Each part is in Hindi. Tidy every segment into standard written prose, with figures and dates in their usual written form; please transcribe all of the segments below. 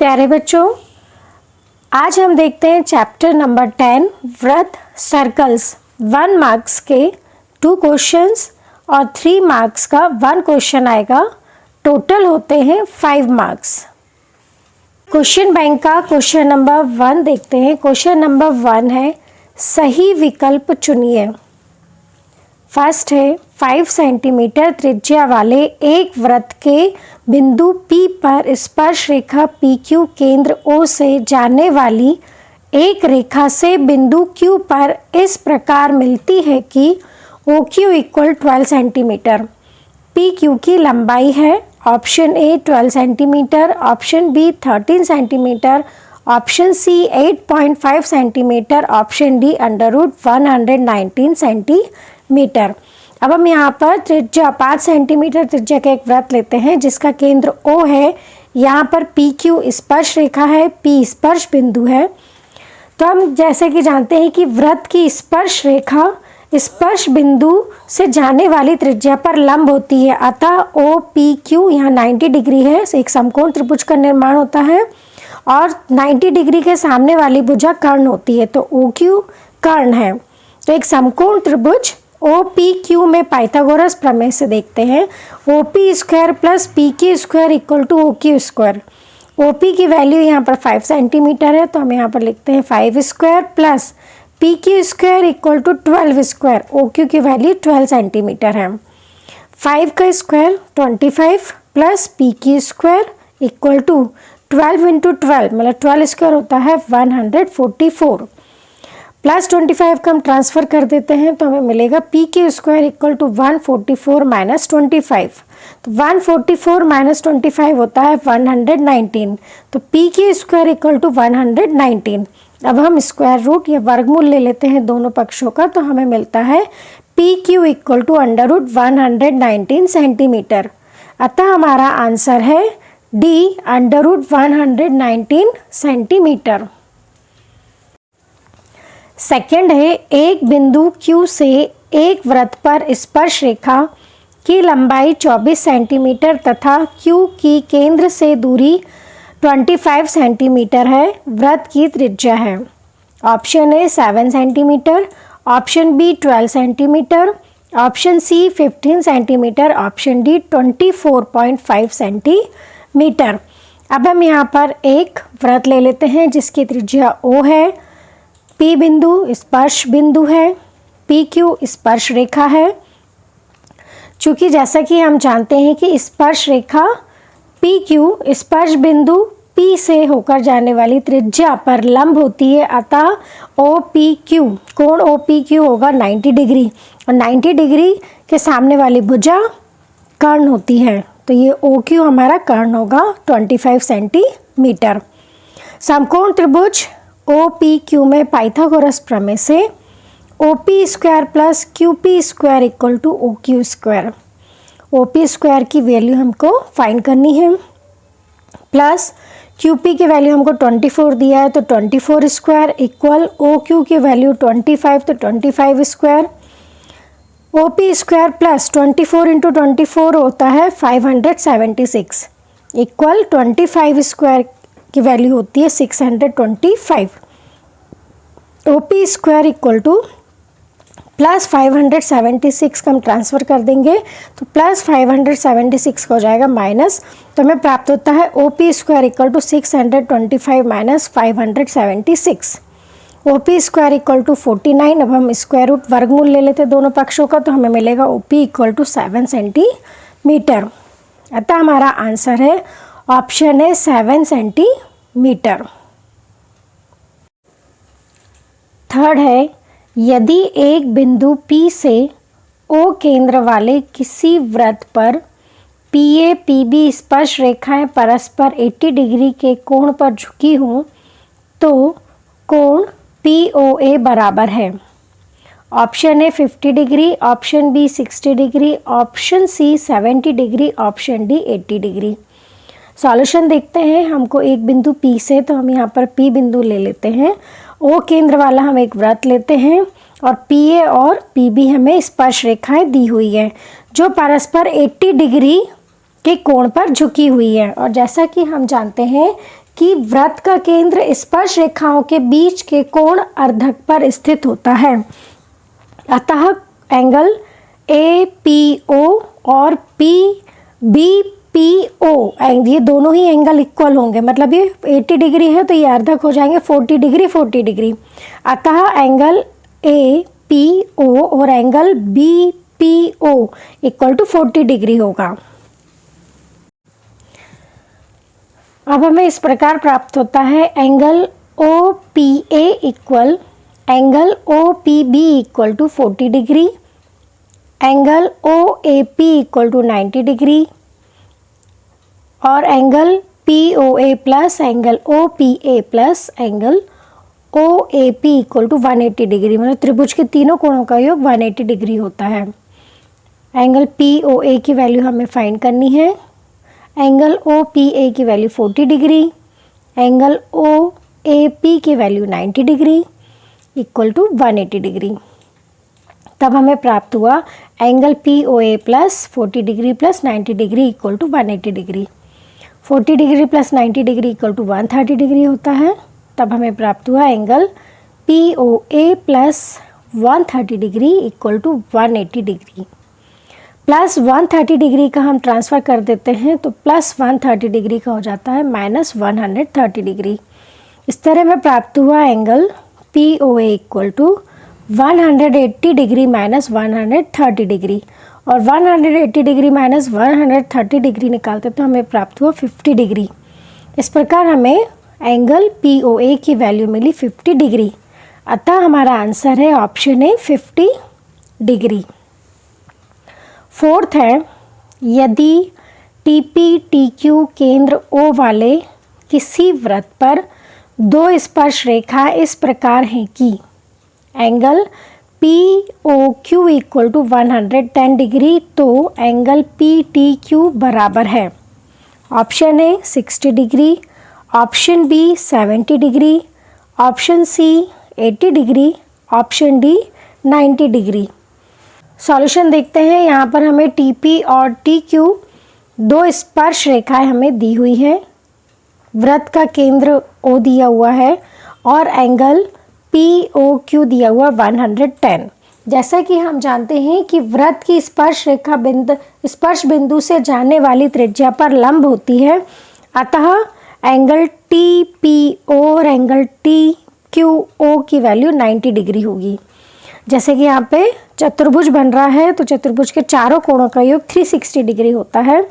प्यारे बच्चों, आज हम देखते हैं चैप्टर नंबर 10 व्रत सर्कल्स। 1 मार्क्स के 2 क्वेश्चंस और 3 मार्क्स का 1 क्वेश्चन आएगा। टोटल होते हैं 5 मार्क्स। क्वेश्चन बैंक का क्वेश्चन नंबर 1 देखते हैं। क्वेश्चन नंबर 1 है सही विकल्प चुनिए। फर्स्ट है 5 सेंटीमीटर त्रिज्या वाले एक वृत्त के बिंदु P पर स्पर्श रेखा PQ केंद्र O से जाने वाली एक रेखा से बिंदु Q पर इस प्रकार मिलती है कि OQ इक्वल 12 सेंटीमीटर। PQ की लंबाई है option A 12 centimetre, option B 13 centimetre, option C 8.5 centimetre, option D √119 centimetre. अब हम यहाँ पर त्रिज्या 5 सेंटीमीटर त्रिज्या का एक वृत्त लेते हैं जिसका केंद्र O है। यहाँ पर PQ स्पर्श रेखा है, P स्पर्श बिंदु है। तो हम जैसे कि जानते हैं कि वृत्त की स्पर्श रेखा स्पर्श बिंदु से जाने वाली त्रिज्या पर लंब होती है, अतः OPQ यहाँ 90 डिग्री है। एक समकोण त्रिभुज का निर्माण होता है और 90 डिग्री के सामने वाली भुजा कर्ण होती है, तो OQ कर्ण है। तो एक समकोण त्रिभुज OPQ में पाइथागोरस प्रमेय से देखते हैं OP square plus PQ square equal to OQ square. OP की वैल्यू यहाँ पर 5 सेंटीमीटर है, तो हम यहाँ पर लिखते हैं 5 square plus PQ square equal to 12 square. OQ की वैल्यू 12 सेंटीमीटर है। 5 का square 25 plus PQ square equal to 12 into 12 मतलब 12 स्क्वायर होता है 144 प्लस 25 का हम ट्रांसफ़र कर देते हैं तो हमें मिलेगा PQ square equal to 144 minus 25। तो 144 माइनस 25 होता है 119। तो PQ स्क्वायर इक्वल टू 119। अब हम स्क्वायर रूट या वर्गमूल ले लेते हैं दोनों पक्षों का, तो हमें मिलता है PQ इक्वल टू √119 सेंटीमीटर। अतः हमारा आंसर है D √119 सेंटीमीटर। सेकंड है एक बिंदु Q से एक वृत्त पर स्पर्श रेखा की लंबाई 24 सेंटीमीटर तथा Q की केंद्र से दूरी 25 सेंटीमीटर है। वृत्त की त्रिज्या है option A 7 centimetre, option B 12 centimetre, option C 15 centimetre, option D 24.5 centimetre. अब हम यहाँ पर एक वृत्त ले लेते हैं जिसकी त्रिज्या O है, P बिंदु स्पर्श बिंदु है, PQ स्पर्श रेखा है। चूँकि जैसा कि हम जानते हैं कि स्पर्श रेखा PQ स्पर्श बिंदु P से होकर जाने वाली त्रिज्या पर लंब होती है, अतः OPQ कोण OPQ होगा 90 डिग्री और 90 डिग्री के सामने वाली भुजा कर्ण होती है, तो ये OQ हमारा कर्ण होगा 25 सेंटीमीटर। समकोण त्रिभुज OPQ में पाइथागोरस प्रमेय से OP square plus QP square equal to OQ square. OP square की वैल्यू हमको फाइंड करनी है, प्लस QP की वैल्यू हमको 24 दिया है तो 24 स्क्वायर इक्वल OQ की वैल्यू 25 तो 25 square. OP square plus 24 into 24 होता है 576 इक्वल 25 स्क्वायर की वैल्यू होती है 625। OP square equal two plus 576 का हम ट्रांसफ़र कर देंगे तो प्लस 576 का हो जाएगा माइनस, तो हमें प्राप्त होता है OP square equal to 625 minus 576। OP square equal to 49। अब हम स्क्वायर रूट वर्गमूल ले लेते हैं दोनों पक्षों का, तो हमें मिलेगा OP इक्वल टू 7 सेंटीमीटर। अतः हमारा आंसर है ऑप्शन है 7 सेंटीमीटर। थर्ड है यदि एक बिंदु P से O केंद्र वाले किसी वृत्त पर PA PB स्पर्श रेखाएं परस्पर 80 डिग्री के कोण पर झुकी हों तो कोण POA बराबर है। Option A 50 degree, option B 60 degree, option C 70 degree, option D 80 degree. Solution देखते हैं। हमको एक बिंदु P से, तो हम यहाँ पर P बिंदु ले लेते हैं। O केंद्र वाला हम एक वृत्त लेते हैं और PA और PB हमें स्पर्श रेखाएं दी हुई है जो परस्पर 80 डिग्री के कोण पर झुकी हुई है। और जैसा कि हम जानते हैं कि वृत्त का केंद्र स्पर्श रेखाओं के बीच के कोण अर्धक पर स्थित होता है। अतः एंगल APO और BPO ये दोनों ही एंगल इक्वल होंगे, मतलब ये 80 डिग्री है तो ये अर्धक हो जाएंगे 40 डिग्री 40 डिग्री। अतः एंगल APO और angle BPO equal to 40 degree होगा। अब हमें इस प्रकार प्राप्त होता है angle OPA equal angle OPB equal to 40 degree, angle OAP equal to 90 degree और angle POA plus angle OPA plus angle OAP equal to 180 degree. मतलब त्रिभुज के तीनों कोणों का योग 180 डिग्री होता है। एंगल POA की वैल्यू हमें फाइंड करनी है। एंगल OPA की वैल्यू 40 डिग्री, एंगल OAP की value 90 degree equal to 180 degree. तब हमें प्राप्त हुआ angle POA plus 40 degree plus 90 degree equal to 180 degree. 40 degree plus 90 degree equal to 130 degree होता है। तब हमें प्राप्त हुआ angle POA plus 130 degree equal to 180 degree. Plus 130 degree का हम ट्रांसफ़र कर देते हैं तो प्लस 130 डिग्री का हो जाता है माइनस 130 डिग्री। इस तरह में प्राप्त हुआ angle POA equal to 180 degree minus 130 degree और 180 डिग्री माइनस 130 डिग्री निकालते तो हमें प्राप्त हुआ 50 डिग्री। इस प्रकार हमें एंगल POA की वैल्यू मिली 50 डिग्री। अतः हमारा आंसर है ऑप्शन ए 50 डिग्री। फोर्थ है, यदि TP-TQ केंद्र O वाले किसी वृत्त पर दो स्पर्श रेखा इस प्रकार हैं कि angle POQ equal to 110 degree तो एंगल PTQ बराबर है option A 60 degree, option B 70 degree, option C 80 degree, option D 90 degree. Solution देखते हैं। यहाँ पर हमें TP और TQ दो स्पर्श रेखाएं हमें दी हुई हैं। वृत्त का केंद्र O दिया हुआ है और एंगल POQ दिया हुआ 110। जैसा कि हम जानते हैं कि वृत्त की स्पर्श रेखा स्पर्श बिंदु से जाने वाली त्रिज्या पर लंब होती है। अतः एंगल TPO और एंगल TQO की वैल्यू 90 डिग्री होगी। जैसे कि यहाँ पे चतुर्भुज बन रहा है तो चतुर्भुज के चारों कोणों का योग 360 डिग्री होता है।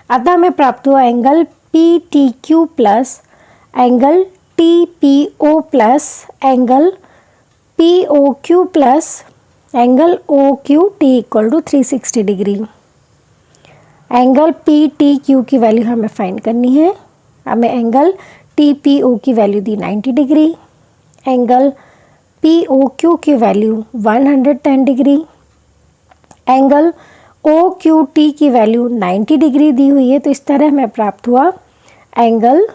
अतः हमें प्राप्त हुआ angle PTQ plus angle TPO plus angle POQ plus angle OQT equal to 360 degree. Angle PTQ की वैल्यू हमें फाइंड करनी है। हमें एंगल TPO की वैल्यू दी 90 डिग्री, एंगल POQ की वैल्यू 110 डिग्री, एंगल OQT की वैल्यू 90 डिग्री दी हुई है। तो इस तरह हमें प्राप्त हुआ angle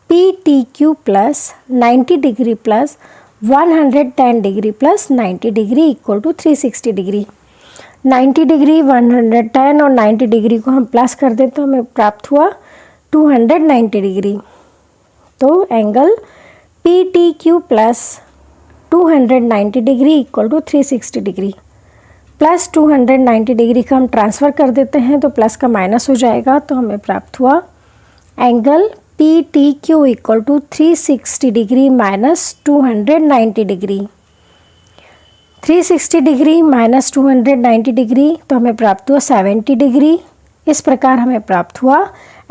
PTQ plus 90 degree plus 110 degree plus 90 degree equal to 360 degree. 90 degree 110 और 90 डिग्री को हम प्लस कर दें तो हमें प्राप्त हुआ 290 डिग्री। तो angle PTQ plus 290 degree equal to 360 degree. Plus 290 degree का हम ट्रांसफ़र कर देते हैं तो प्लस का माइनस हो जाएगा तो हमें प्राप्त हुआ angle PTQ equal to 360 degree minus 290 degree. 360 degree minus 290 degree तो हमें प्राप्त हुआ 70 डिग्री। इस प्रकार हमें प्राप्त हुआ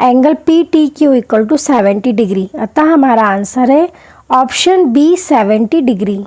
angle PTQ equal to 70 degree. अतः हमारा आंसर है ऑप्शन बी 70 डिग्री।